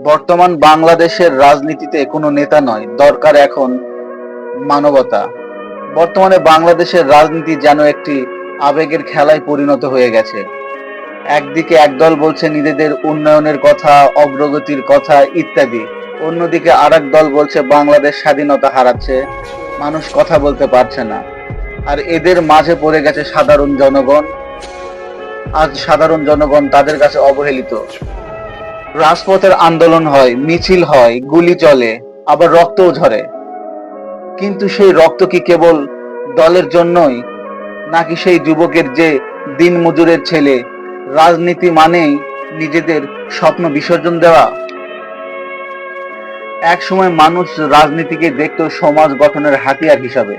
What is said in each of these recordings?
বর্তমান বাংলাদেশের রাজনীতিতে কোনো নেতা নয়, দরকার এখন মানবতা। বর্তমানে বাংলাদেশের রাজনীতি যেন একটি আবেগের খেলায় পরিণত হয়ে গেছে। একদিকে একদল বলছে নিজেদের উন্নয়নের কথা, অগ্রগতির কথা ইত্যাদি। অন্যদিকে আরেক দল বলছে বাংলাদেশ স্বাধীনতা হারাচ্ছে, মানুষ কথা বলতে পারছে না। আর এদের মাঝে পড়ে গেছে সাধারণ জনগণ। আজ সাধারণ জনগণ তাদের কাছে অবহেলিত। রাজপথের আন্দোলন হয়, মিছিল হয়, গুলি চলে, আবার রক্তও ঝরে। কিন্তু সেই রক্ত কি কেবল দলের জন্যই, নাকি সেই যুবকের যে দিনমজুরের ছেলে? রাজনীতি মানেই নিজেদের স্বপ্ন বিসর্জন দেওয়া? এক সময় মানুষ রাজনীতিকে দেখতো সমাজ গঠনের হাতিয়ার হিসাবে,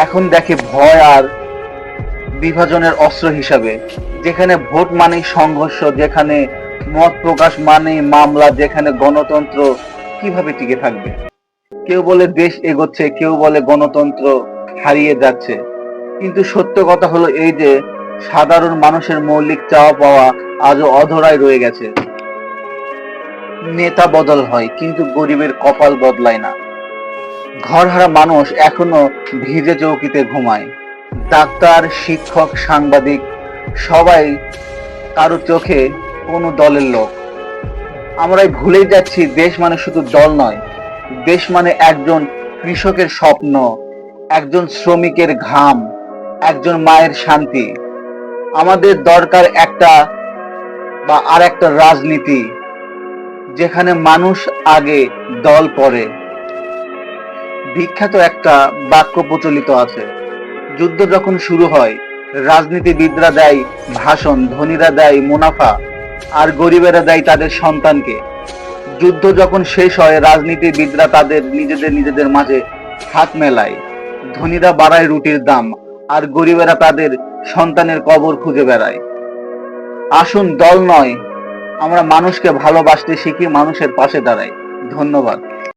এখন দেখে ভয় আর বিভাজনের অস্ত্র হিসাবে। যেখানে ভোট মানেই সংঘর্ষ, যেখানে মত প্রকাশ মানেই মামলা, যেখানে গণতন্ত্র কিভাবে টিকে থাকবে? কেউ বলে দেশ এগোচ্ছে, কেউ বলে গণতন্ত্র হারিয়ে যাচ্ছে। কিন্তু সত্য কথা হলো এই যে সাধারণ মানুষের মৌলিক চাওয়া পাওয়া আজও অধরাই রয়ে গেছে। নেতা বদল হয়, কিন্তু গরিবের কপাল বদলায় না। ঘরহারা মানুষ এখনো ভিজে চৌকিতে ঘুমায়। ডাক্তার, শিক্ষক, সাংবাদিক সবাই কারো চোখে কোনো দলের লোক। আমরাই ভুলেই যাচ্ছি দেশ মানে শুধু দল নয়, দেশ মানে একজন কৃষকের স্বপ্ন, একজন শ্রমিকের ঘাম, একজন মায়ের শান্তি। আমাদের দরকার একটা বা আর একটা রাজনীতি যেখানে মানুষ আগে, দল পরে। বিখ্যাত একটা বাক্য প্রচলিত আছে, যুদ্ধ যখন শুরু হয় রাজনীতিবিদরা দেয় ভাষণ, ধনীরা দেয় মুনাফা, আর গরিবেরা দেয় তাদের সন্তানকে। যুদ্ধ যখন শেষ হয় রাজনীতিবিদরা তাদের নিজেদের মাঝে হাত মেলায়, ধনীরা বাড়ায় রুটির দাম, আর গরিবেরা তাদের সন্তানের কবর খুঁজে বেড়ায়। আসুন দল নয়, আমরা মানুষকে ভালোবাসতে শিখি, মানুষের পাশে দাঁড়াই। ধন্যবাদ।